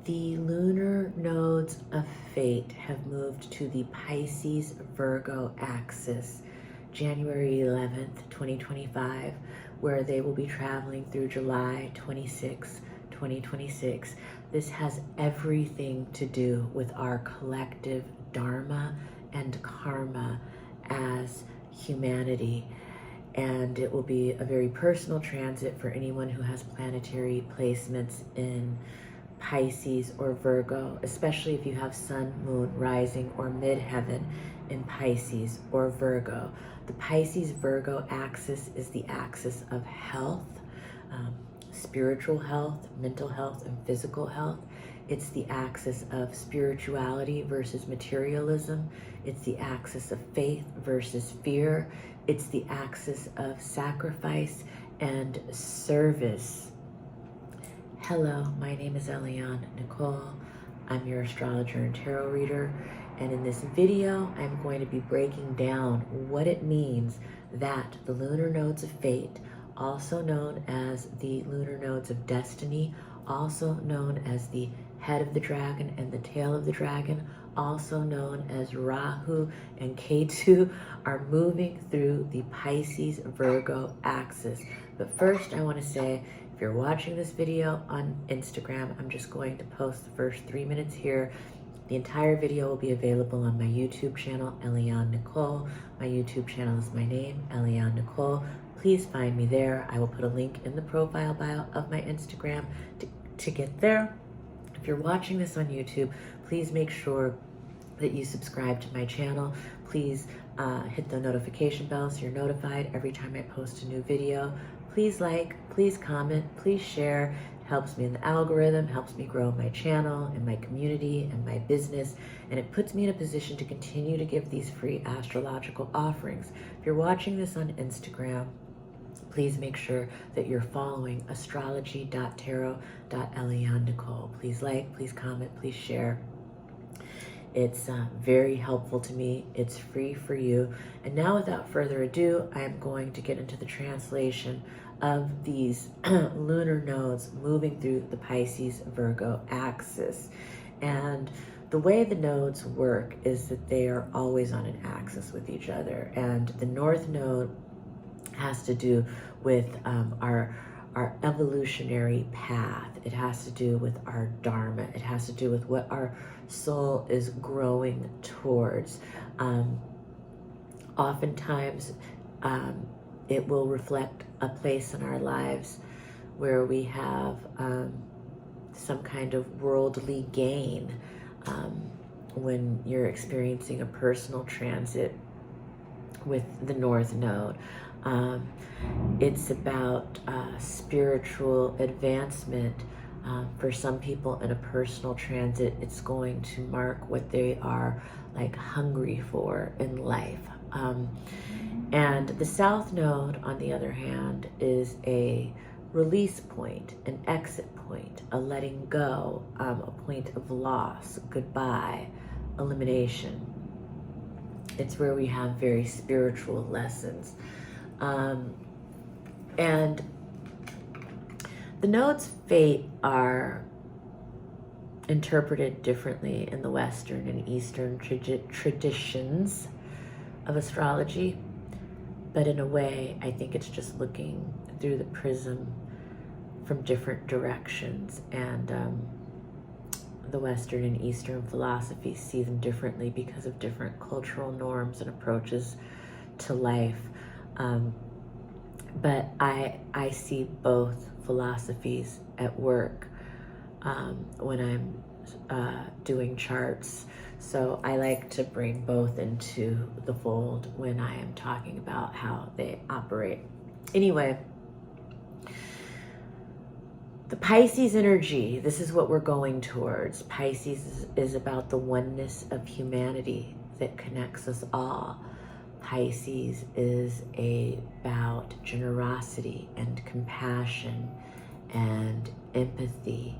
The lunar nodes of fate have moved to the Pisces Virgo axis January 11th, 2025, where they will be traveling through July 26, 2026. This has everything to do with our collective Dharma and karma as humanity. And it will be a very personal transit for anyone who has planetary placements in Pisces or Virgo, especially if you have sun, moon, rising, or midheaven in Pisces or Virgo. The Pisces Virgo axis is the axis of health, spiritual health, mental health, and physical health. It's the axis of spirituality versus materialism. It's the axis of faith versus fear. It's the axis of sacrifice and service. Hello, my name is Eliane-Nicole. I'm your astrologer and tarot reader. And in this video, I'm going to be breaking down what it means that the lunar nodes of fate, also known as the lunar nodes of destiny, also known as the head of the dragon and the tail of the dragon, also known as Rahu and Ketu, are moving through the Pisces Virgo axis. But first, I want to say, if you're watching this video on Instagram, I'm just going to post the first 3 minutes here. The entire video will be available on my YouTube channel, Eliane-Nicole. My YouTube channel is my name, Eliane-Nicole. Please find me there. I will put a link in the profile bio of my Instagram to get there. If you're watching this on YouTube, please make sure that you subscribe to my channel. Please hit the notification bell so you're notified every time I post a new video. Please like, please comment, please share. It helps me in the algorithm, helps me grow my channel and my community and my business, and it puts me in a position to continue to give these free astrological offerings. If you're watching this on Instagram, please make sure that you're following astrology.tarot.Eliane-Nicole. Please like, please comment, please share. It's very helpful to me. It's free for you. And now, without further ado, I'm going to get into the translation of these lunar nodes moving through the Pisces Virgo axis. And the way the nodes work is that they are always on an axis with each other. And the north node has to do with our evolutionary path. It has to do with our Dharma. It has to do with what our soul is growing towards. Oftentimes, it will reflect a place in our lives where we have some kind of worldly gain when you're experiencing a personal transit with the North Node. It's about spiritual advancement. For some people in a personal transit, it's going to mark what they are like hungry for in life. And the South Node, on the other hand, is a release point, an exit point, a letting go, a point of loss, goodbye, elimination. It's where we have very spiritual lessons. And the nodes of fate are interpreted differently in the Western and Eastern traditions of astrology. But in a way, I think it's just looking through the prism from different directions. And the Western and Eastern philosophies see them differently because of different cultural norms and approaches to life. But I see both philosophies at work when I'm doing charts. So I like to bring both into the fold when I am talking about how they operate. Anyway, the Pisces energy, this is what we're going towards. Pisces is about the oneness of humanity that connects us all. Pisces is about generosity and compassion and empathy.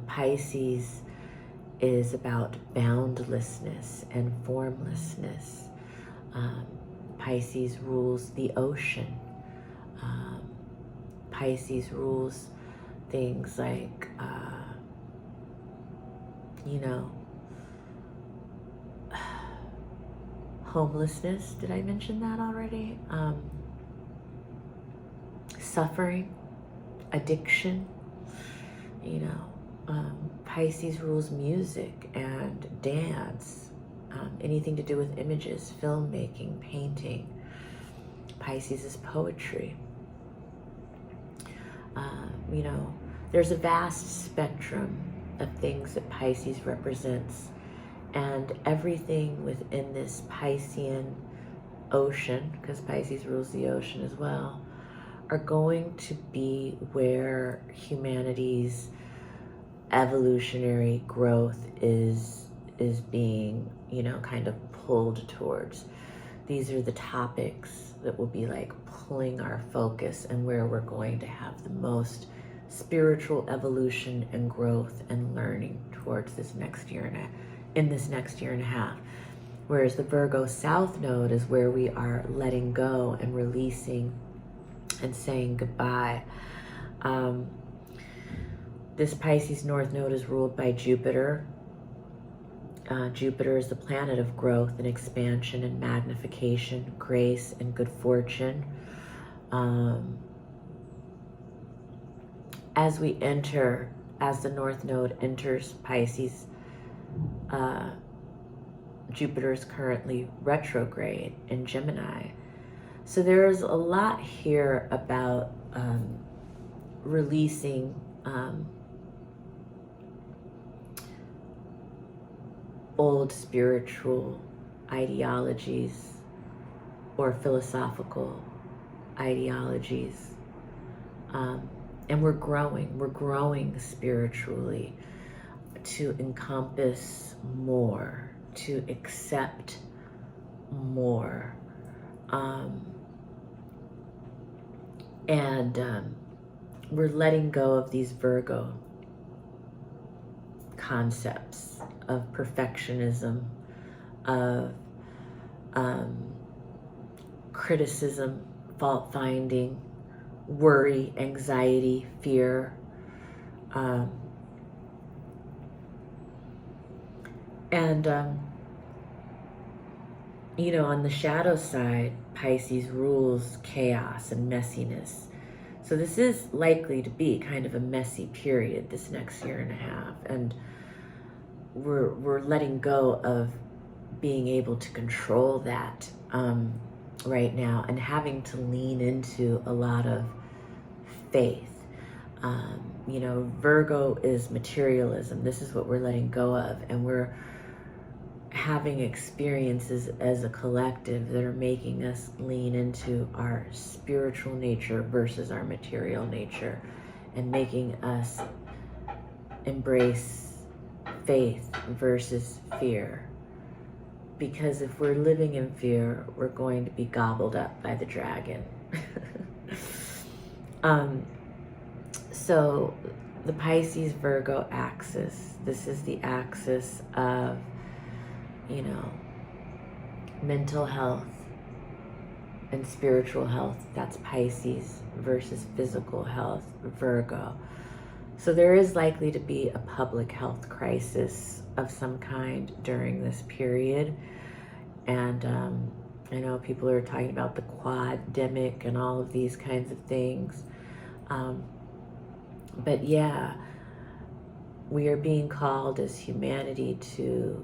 Pisces is about boundlessness and formlessness. Pisces rules the ocean. Pisces rules things like, you know, homelessness. Did I mention that already? Suffering, addiction, you know, Pisces rules music and dance, anything to do with images, filmmaking, painting. Pisces is poetry. You know, there's a vast spectrum of things that Pisces represents, and everything within this Piscean ocean, because Pisces rules the ocean as well, are going to be where humanity's evolutionary growth is being, you know, kind of pulled towards. These are the topics that will be like pulling our focus and where we're going to have the most spiritual evolution and growth and learning towards this next year and a half. Whereas the Virgo South Node is where we are letting go and releasing and saying goodbye. This Pisces North Node is ruled by Jupiter. Jupiter is the planet of growth and expansion and magnification, grace and good fortune. As the North Node enters Pisces, Jupiter is currently retrograde in Gemini. So there's a lot here about releasing old spiritual ideologies or philosophical ideologies. And we're growing spiritually to encompass more, to accept more. We're letting go of these Virgo concepts of perfectionism, of criticism, fault finding, worry, anxiety, fear. You know, on the shadow side, Pisces rules chaos and messiness. So this is likely to be kind of a messy period this next year and a half. And we're letting go of being able to control that right now and having to lean into a lot of faith. You know, Virgo is materialism. This is what we're letting go of. And we're having experiences as a collective that are making us lean into our spiritual nature versus our material nature, and making us embrace faith versus fear. Because if we're living in fear, we're going to be gobbled up by the dragon. So the Pisces Virgo axis, this is the axis of, you know, mental health and spiritual health. That's Pisces versus physical health, Virgo. So there is likely to be a public health crisis of some kind during this period. And I know people are talking about the quademic and all of these kinds of things. But yeah, we are being called as humanity to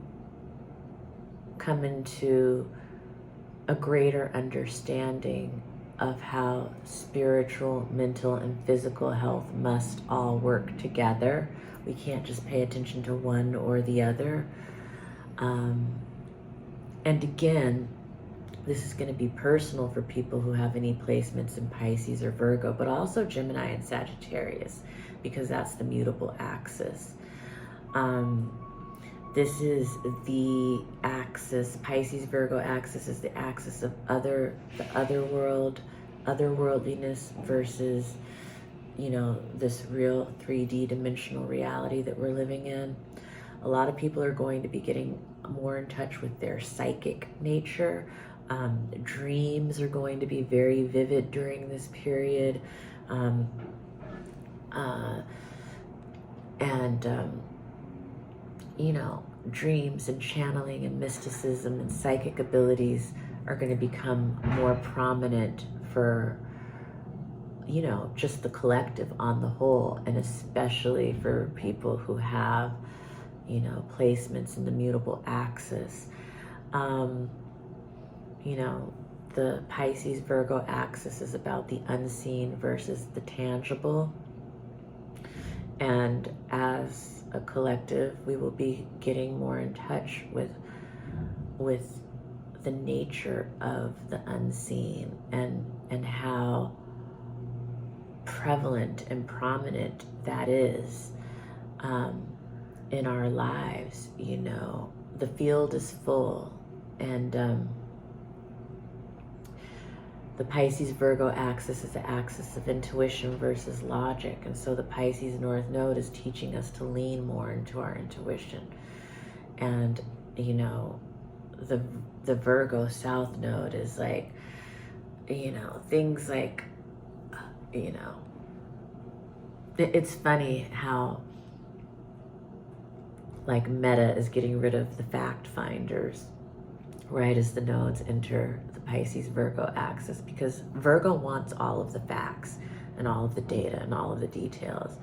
come into a greater understanding of how spiritual, mental, and physical health must all work together. We can't just pay attention to one or the other. And again, this is going to be personal for people who have any placements in Pisces or Virgo, but also Gemini and Sagittarius, because that's the mutable axis. This is the axis, Pisces Virgo axis is the axis of the other world, otherworldliness versus, you know, this real 3D dimensional reality that we're living in. A lot of people are going to be getting more in touch with their psychic nature. Dreams are going to be very vivid during this period. And you know, dreams and channeling and mysticism and psychic abilities are going to become more prominent for, you know, just the collective on the whole, and especially for people who have, you know, placements in the mutable axis. You know, the Pisces Virgo axis is about the unseen versus the tangible. And as a collective, we will be getting more in touch with the nature of the unseen, and how prevalent and prominent that is in our lives. You know, the field is full, and the Pisces Virgo axis is the axis of intuition versus logic. And so the Pisces North Node is teaching us to lean more into our intuition. And, you know, the Virgo South Node is like, you know, things like, you know, it's funny how, like, Meta is getting rid of the fact finders right as the nodes enter the Pisces Virgo axis, because Virgo wants all of the facts and all of the data and all of the details,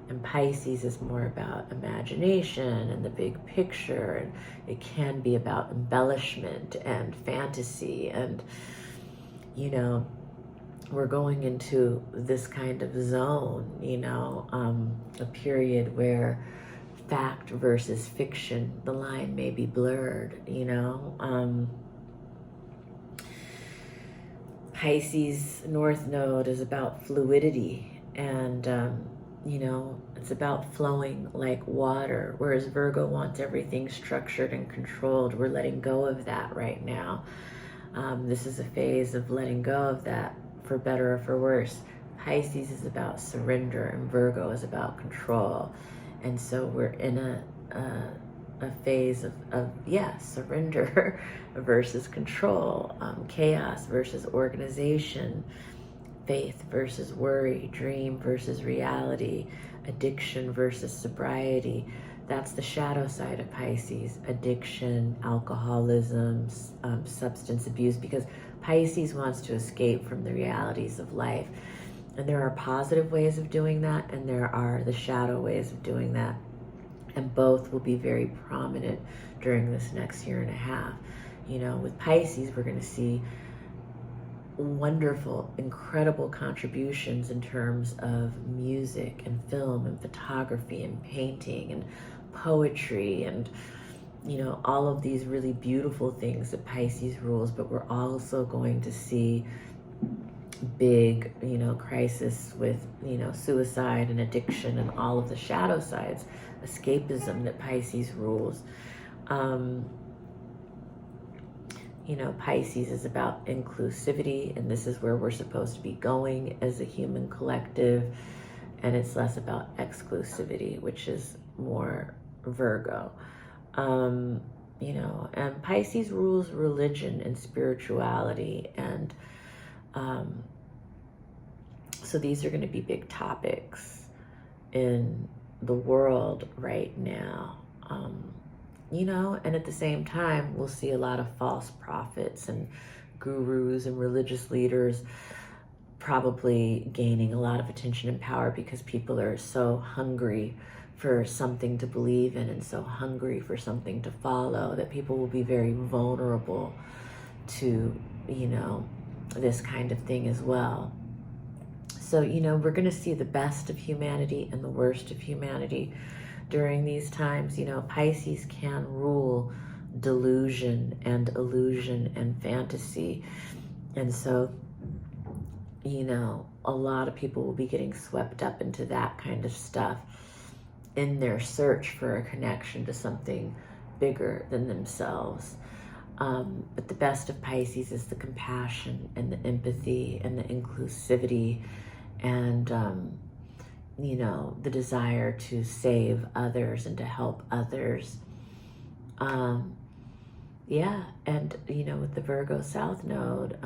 and Pisces is more about imagination and the big picture, and it can be about embellishment and fantasy. And, you know, we're going into this kind of zone, you know, a period where fact versus fiction, the line may be blurred, you know. Pisces North Node is about fluidity, and, you know, it's about flowing like water, whereas Virgo wants everything structured and controlled. We're letting go of that right now. This is a phase of letting go of that, for better or for worse. Pisces is about surrender, and Virgo is about control. And so we're in a phase of surrender versus control, chaos versus organization, faith versus worry, dream versus reality, addiction versus sobriety. That's the shadow side of Pisces: addiction, alcoholism, substance abuse, because Pisces wants to escape from the realities of life. And there are positive ways of doing that, and there are the shadow ways of doing that. And both will be very prominent during this next year and a half. You know, with Pisces, we're going to see wonderful, incredible contributions in terms of music and film and photography and painting and poetry and, you know, all of these really beautiful things that Pisces rules. But we're also going to see big, you know, crisis with, you know, suicide and addiction and all of the shadow sides, escapism that Pisces rules. You know, Pisces is about inclusivity, and this is where we're supposed to be going as a human collective, and it's less about exclusivity, which is more Virgo. You know, and Pisces rules religion and spirituality, and so these are going to be big topics in the world right now. You know, and at the same time, we'll see a lot of false prophets and gurus and religious leaders probably gaining a lot of attention and power, because people are so hungry for something to believe in and so hungry for something to follow, that people will be very vulnerable to, you know, this kind of thing as well. So, you know, we're going to see the best of humanity and the worst of humanity during these times. You know, Pisces can rule delusion and illusion and fantasy. And so, you know, a lot of people will be getting swept up into that kind of stuff in their search for a connection to something bigger than themselves. But the best of Pisces is the compassion and the empathy and the inclusivity and, you know, the desire to save others and to help others. Yeah, and, you know, with the Virgo South Node,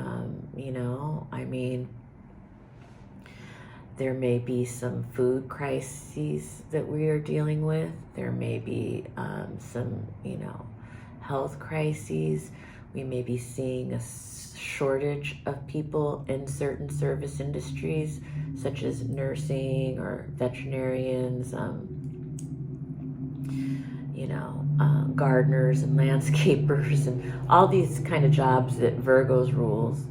you know, I mean, There may be some food crises that we are dealing with. There may be some, health crises. We may be seeing a shortage of people in certain service industries, such as nursing or veterinarians, gardeners and landscapers and all these kind of jobs that Virgo rules.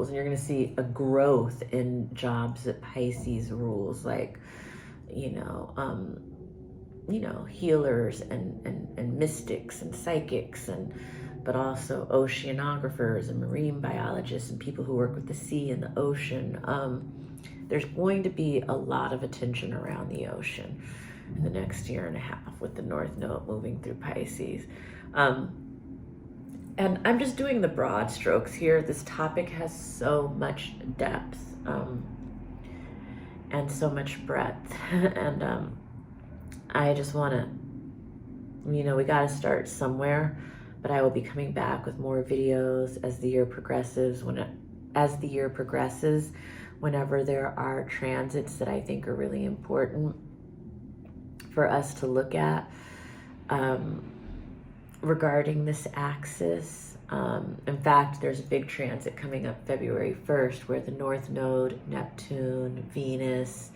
And you're going to see a growth in jobs that Pisces rules, like, healers and mystics and psychics, but also oceanographers and marine biologists and people who work with the sea and the ocean. There's going to be a lot of attention around the ocean in the next year and a half with the North Node moving through Pisces. And I'm just doing the broad strokes here. This topic has so much depth and so much breadth. And I just want to, we got to start somewhere, but I will be coming back with more videos as the year progresses. Whenever there are transits that I think are really important for us to look at regarding this axis. In fact, there's a big transit coming up February 1st where the North Node, Neptune, Venus,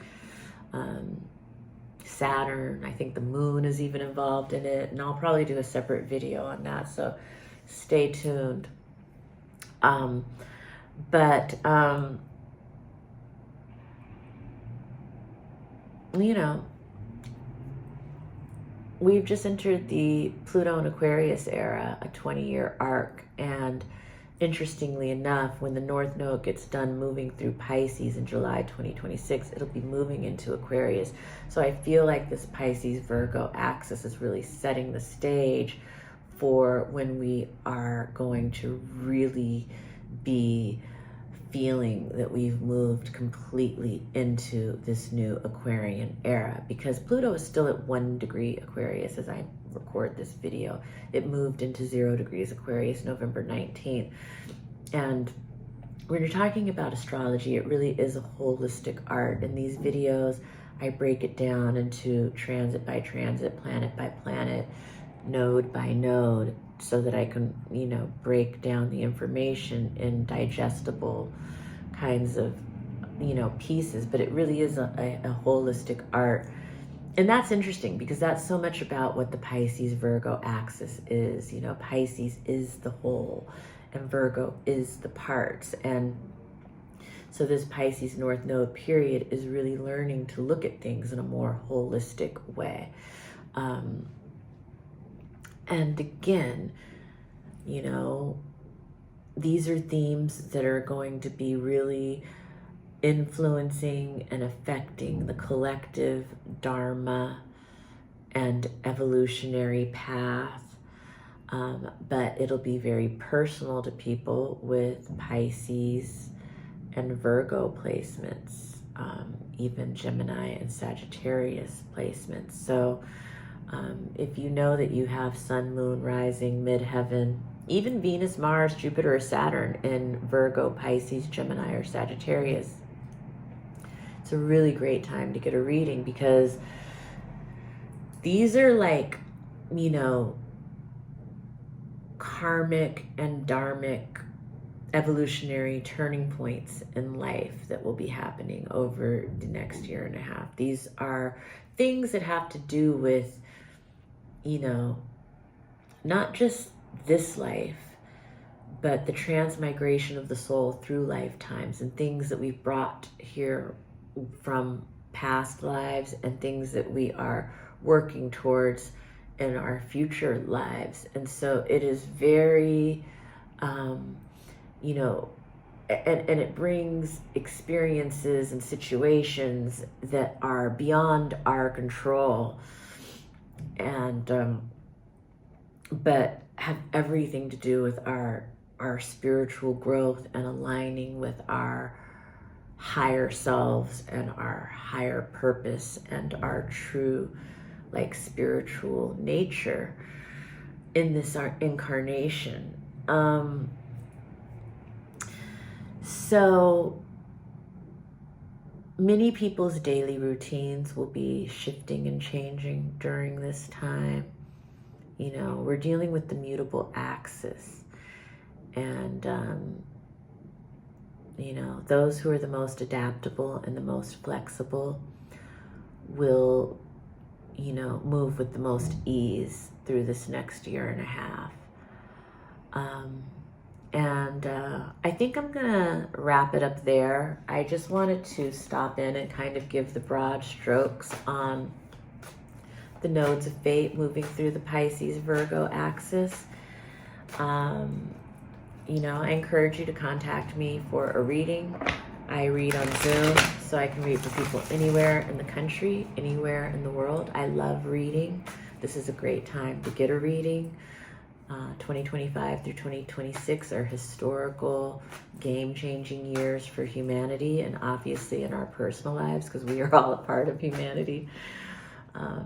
Saturn, I think the moon is even involved in it, and I'll probably do a separate video on that, so stay tuned. We've just entered the Pluto and Aquarius era, a 20-year arc, and interestingly enough, when the North Node gets done moving through Pisces in July 2026, it'll be moving into Aquarius. So I feel like this Pisces-Virgo axis is really setting the stage for when we are going to really be feeling that we've moved completely into this new Aquarian era, because Pluto is still at 1 degree Aquarius as I record this video. It moved into 0 degrees Aquarius November 19th. And when you're talking about astrology, it really is a holistic art. In these videos, I break it down into transit by transit, planet by planet, node by node, so that I can, break down the information in digestible kinds of, pieces. But it really is a holistic art. And that's interesting because that's so much about what the Pisces-Virgo axis is. Pisces is the whole and Virgo is the parts. And so this Pisces North Node period is really learning to look at things in a more holistic way. And again, these are themes that are going to be really influencing and affecting the collective Dharma and evolutionary path. But it'll be very personal to people with Pisces and Virgo placements, even Gemini and Sagittarius placements. So if you know that you have Sun, Moon, Rising, Midheaven, even Venus, Mars, Jupiter, or Saturn in Virgo, Pisces, Gemini, or Sagittarius, it's a really great time to get a reading, because these are like, karmic and dharmic evolutionary turning points in life that will be happening over the next year and a half. These are things that have to do with, not just this life, but the transmigration of the soul through lifetimes, and things that we've brought here from past lives and things that we are working towards in our future lives. And so it is very, and it brings experiences and situations that are beyond our control, and but have everything to do with our spiritual growth and aligning with our higher selves and our higher purpose and our true spiritual nature in this incarnation. So Many people's daily routines will be shifting and changing during this time. You know, we're dealing with the mutable axis. And, you know, those who are the most adaptable and the most flexible will, you know, move with the most ease through this next year and a half. I think I'm gonna wrap it up there. I just wanted to stop in and kind of give the broad strokes on the nodes of fate moving through the Pisces Virgo axis. You know, I encourage you to contact me for a reading. I read on Zoom, so I can read for people anywhere in the country, anywhere in the world. I love reading. This is a great time to get a reading. 2025 through 2026 are historical, game-changing years for humanity, and obviously in our personal lives, because we are all a part of humanity. I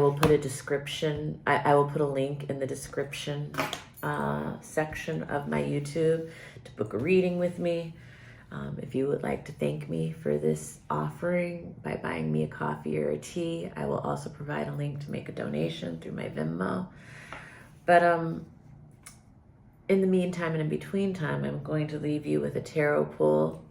will put a description, I will put a link in the description section of my YouTube to book a reading with me. If you would like to thank me for this offering by buying me a coffee or a tea, I will also provide a link to make a donation through my Venmo. But in the meantime and in between time, I'm going to leave you with a tarot pull.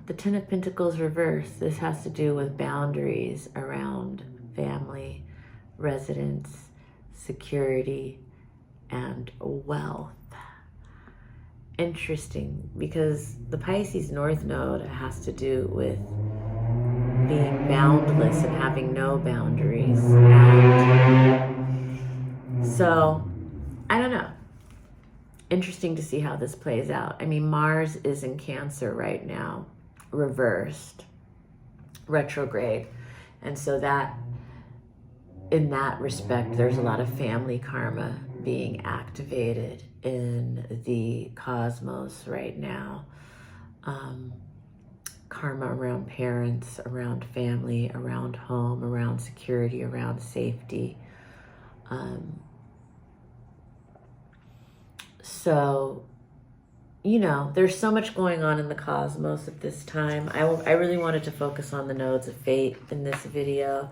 The Ten of Pentacles reversed. This has to do with boundaries around family, residence, security, and wealth. Interesting, because the Pisces North Node has to do with being boundless and having no boundaries. And so, I don't know. Interesting to see how this plays out. I mean, Mars is in Cancer right now, reversed, retrograde. And so that, in that respect, there's a lot of family karma being activated in the cosmos right now. Karma around parents, around family, around home, around security, around safety. So, you know, there's so much going on in the cosmos at this time. I really wanted to focus on the nodes of fate in this video.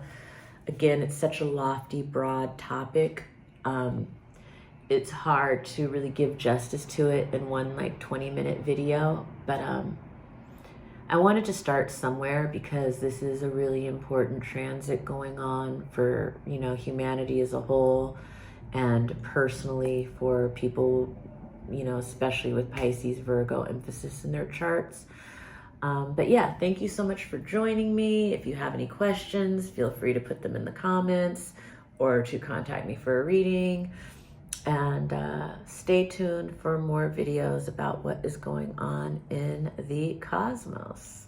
Again, it's such a lofty, broad topic. It's hard to really give justice to it in one 20-minute video, but I wanted to start somewhere because this is a really important transit going on for, you know, humanity as a whole, and personally for people, you know, especially with Pisces Virgo emphasis in their charts. But yeah, thank you so much for joining me. If you have any questions, feel free to put them in the comments or to contact me for a reading. And stay tuned for more videos about what is going on in the cosmos.